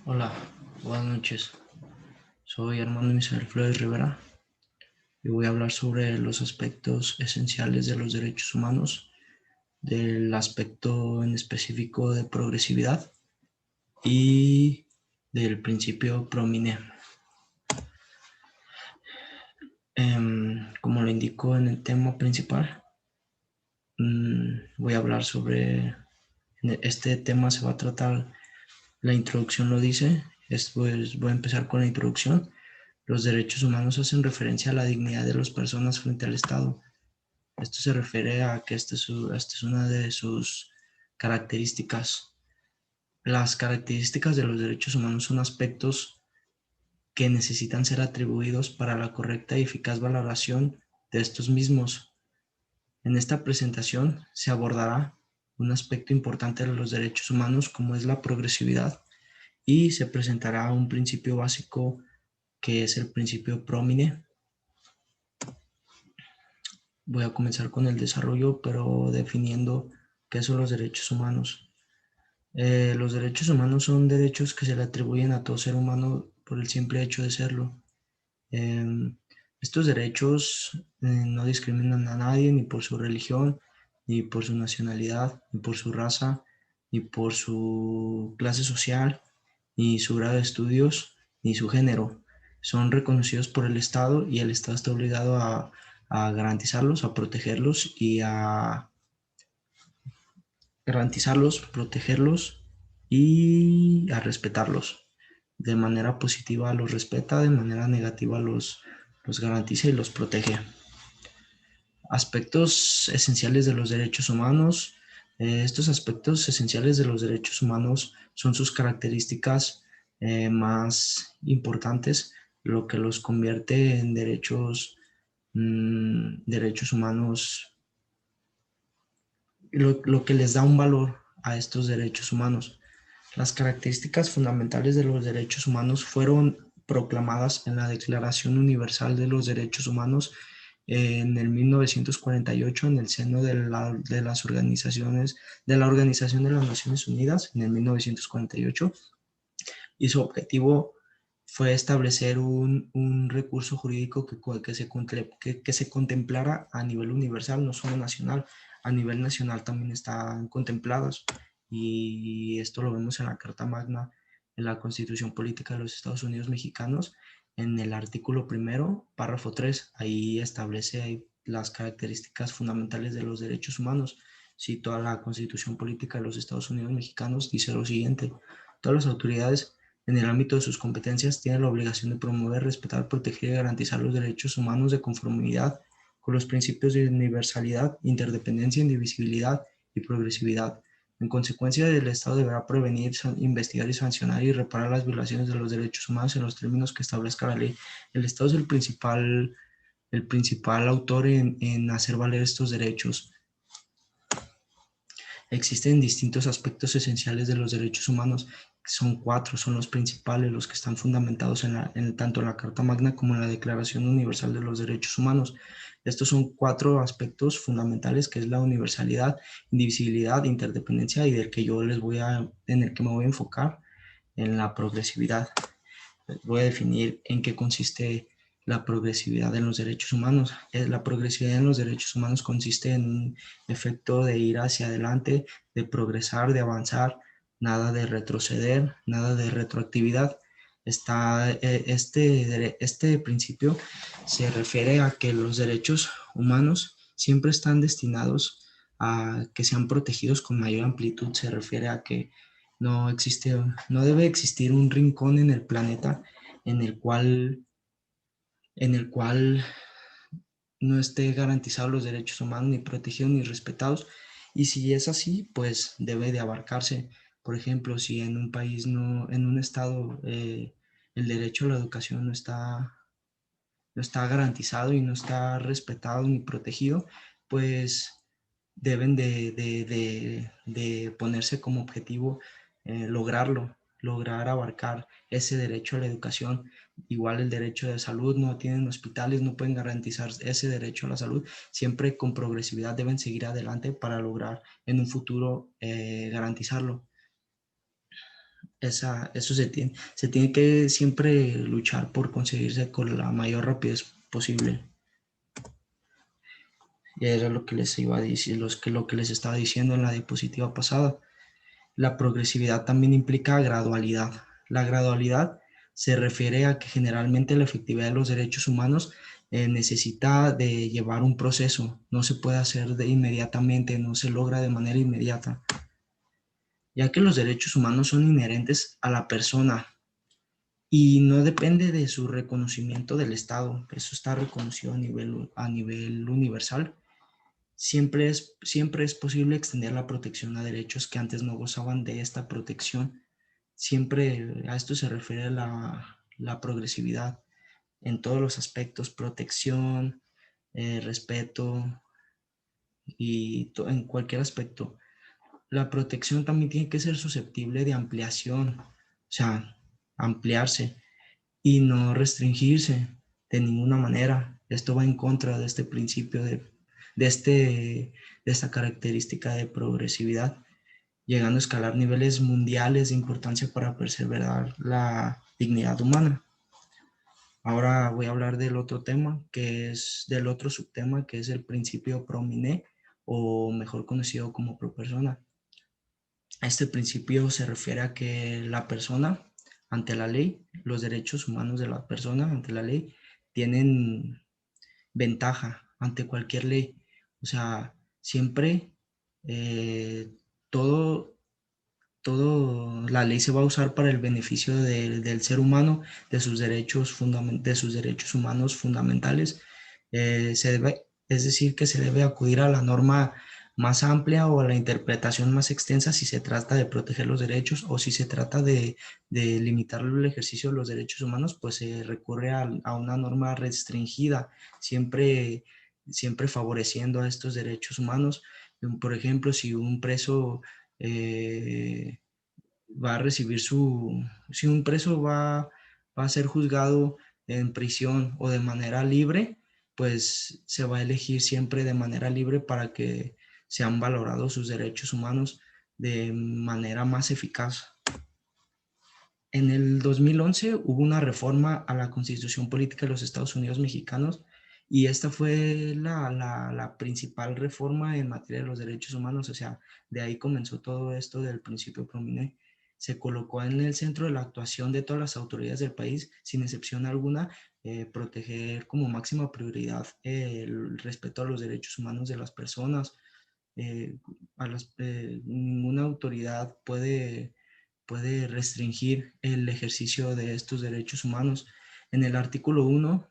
Hola, buenas noches. Soy Armando Misael Flores Rivera y voy a hablar sobre los aspectos esenciales de los derechos humanos, del aspecto en específico de progresividad y del principio promine. Como lo indico en el tema principal, voy a hablar sobre este tema. Se va a tratar, la introducción lo dice, pues voy a empezar con la introducción. Los derechos humanos hacen referencia a la dignidad de las personas frente al Estado. Esto se refiere a que esta es una de sus características. Las características de los derechos humanos son aspectos que necesitan ser atribuidos para la correcta y eficaz valoración de estos mismos. En esta presentación se abordará un aspecto importante de los derechos humanos como es la progresividad y se presentará un principio básico que es el principio promine. Voy a comenzar con el desarrollo, pero definiendo qué son los derechos humanos. Los derechos humanos son derechos que se le atribuyen a todo ser humano por el simple hecho de serlo. Eh, Estos derechos no discriminan a nadie ni por su religión, ni por su nacionalidad, ni por su raza, ni por su clase social, ni su grado de estudios, ni su género. Son reconocidos por el Estado y el Estado está obligado a garantizarlos, a protegerlos y a garantizarlos, protegerlos y a respetarlos. De manera positiva los respeta, de manera negativa los garantiza y los protege. Aspectos esenciales de los derechos humanos. Estos aspectos esenciales de los derechos humanos son sus características más importantes, lo que los convierte en derechos humanos, lo que les da un valor a estos derechos humanos. Las características fundamentales de los derechos humanos fueron proclamadas en la Declaración Universal de los Derechos Humanos en el 1948 en el seno de las organizaciones de la Organización de las Naciones Unidas en el 1948, y su objetivo fue establecer un recurso jurídico que se contemplara a nivel universal, no solo nacional. A nivel nacional también están contemplados, y esto lo vemos en la Carta Magna, en la Constitución Política de los Estados Unidos Mexicanos, en el artículo primero, párrafo 3. Ahí establece las características fundamentales de los derechos humanos. Cito a la Constitución Política de los Estados Unidos Mexicanos, dice lo siguiente: todas las autoridades en el ámbito de sus competencias tiene la obligación de promover, respetar, proteger y garantizar los derechos humanos de conformidad con los principios de universalidad, interdependencia, indivisibilidad y progresividad. En consecuencia, el Estado deberá prevenir, investigar y sancionar y reparar las violaciones de los derechos humanos en los términos que establezca la ley. El Estado es el principal autor en hacer valer estos derechos. Existen distintos aspectos esenciales de los derechos humanos. Son cuatro, son los principales, los que están fundamentados tanto en la Carta Magna como en la Declaración Universal de los Derechos Humanos. Estos son cuatro aspectos fundamentales, que es la universalidad, indivisibilidad, interdependencia, y en el que me voy a enfocar, en la progresividad. Voy a definir en qué consiste la progresividad en los derechos humanos. La progresividad en los derechos humanos consiste en un efecto de ir hacia adelante, de progresar, de avanzar, nada de retroceder, nada de retroactividad. Este principio se refiere a que los derechos humanos siempre están destinados a que sean protegidos con mayor amplitud. Se refiere a que no debe existir un rincón en el planeta en el cual, en el cual no esté garantizados los derechos humanos, ni protegidos ni respetados. Y si es así, pues debe de abarcarse. Por ejemplo, si en un país, no, en un estado, el derecho a la educación no está garantizado y no está respetado ni protegido, pues deben de ponerse como objetivo lograr abarcar ese derecho a la educación. Igual el derecho de salud, no tienen hospitales, no pueden garantizar ese derecho a la salud. Siempre con progresividad deben seguir adelante para lograr en un futuro garantizarlo. Eso se tiene que siempre luchar por conseguirse con la mayor rapidez posible. Y era lo que les iba a decir, lo que les estaba diciendo en la diapositiva pasada. La progresividad también implica gradualidad. La gradualidad se refiere a que generalmente la efectividad de los derechos humanos necesita de llevar un proceso. No se puede hacer de inmediatamente, no se logra de manera inmediata, ya que los derechos humanos son inherentes a la persona y no depende de su reconocimiento del Estado. Eso está reconocido a nivel universal. Siempre es posible extender la protección a derechos que antes no gozaban de esta protección. Siempre a esto se refiere la progresividad en todos los aspectos: protección, respeto y en cualquier aspecto. La protección también tiene que ser susceptible de ampliación, o sea, ampliarse y no restringirse de ninguna manera. Esto va en contra de este principio de, este, de esta característica de progresividad, llegando a escalar niveles mundiales de importancia para preservar la dignidad humana. Ahora voy a hablar del otro tema, que es del otro subtema, que es el principio Promine, o mejor conocido como pro persona. Este principio se refiere a que la persona ante la ley, los derechos humanos de la persona ante la ley, tienen ventaja ante cualquier ley. O sea, siempre eh, todo, la ley se va a usar para el beneficio del ser humano, de sus derechos humanos fundamentales. Es decir, que se debe acudir a la norma más amplia o a la interpretación más extensa si se trata de proteger los derechos, o si se trata de limitar el ejercicio de los derechos humanos, pues se recurre a una norma restringida, siempre, siempre favoreciendo a estos derechos humanos. Por ejemplo, si un preso eh, va a recibir si un preso va a ser juzgado en prisión o de manera libre, pues se va a elegir siempre de manera libre para que sean valorados sus derechos humanos de manera más eficaz. En el 2011 hubo una reforma a la Constitución Política de los Estados Unidos Mexicanos, y esta fue la principal reforma en materia de los derechos humanos. O sea, de ahí comenzó todo esto del principio Promine. Se colocó en el centro de la actuación de todas las autoridades del país, sin excepción alguna, proteger como máxima prioridad el respeto a los derechos humanos de las personas. Eh, Ninguna autoridad puede restringir el ejercicio de estos derechos humanos. En el artículo 1,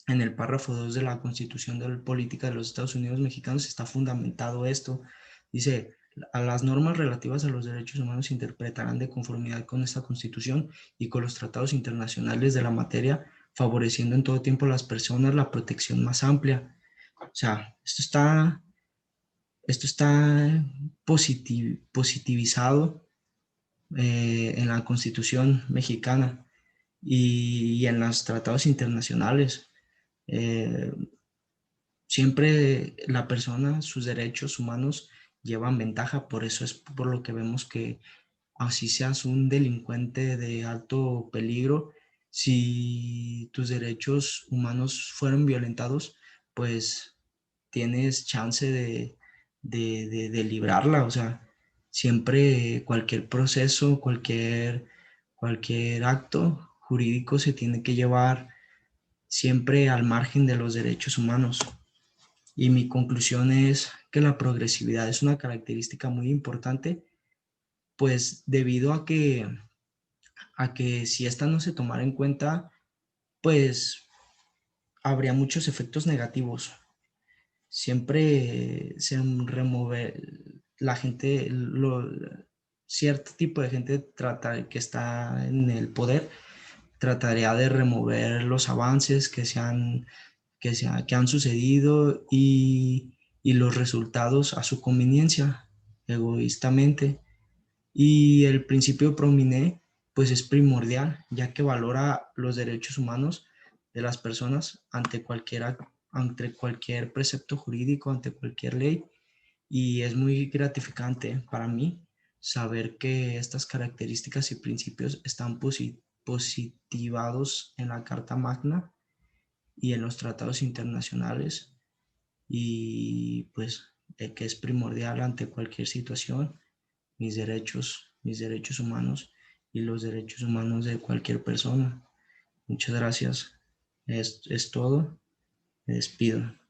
en el párrafo 2 de la Constitución de Política de los Estados Unidos Mexicanos, está fundamentado esto. Dice: a las normas relativas a los derechos humanos se interpretarán de conformidad con esta Constitución y con los tratados internacionales de la materia, favoreciendo en todo tiempo a las personas la protección más amplia. O sea, esto está positivizado en la Constitución mexicana y en los tratados internacionales. Eh, Siempre la persona, sus derechos humanos llevan ventaja. Por eso es por lo que vemos que, así seas un delincuente de alto peligro, si tus derechos humanos fueron violentados, pues tienes chance de librarla. O sea, siempre cualquier proceso, cualquier acto jurídico se tiene que llevar siempre al margen de los derechos humanos. Y mi conclusión es que la progresividad es una característica muy importante, pues debido a que si esta no se tomara en cuenta, pues habría muchos efectos negativos. Siempre se remueve la gente, cierto tipo de gente que está en el poder trataría de remover los avances que han sucedido y los resultados a su conveniencia, egoístamente. Y el principio Promine, pues es primordial, ya que valora los derechos humanos de las personas ante cualquier precepto jurídico, ante cualquier ley. Y es muy gratificante para mí saber que estas características y principios están positivados en la Carta Magna y en los tratados internacionales y pues que es primordial ante cualquier situación, mis derechos humanos y los derechos humanos de cualquier persona. Muchas gracias. Es todo. Me despido.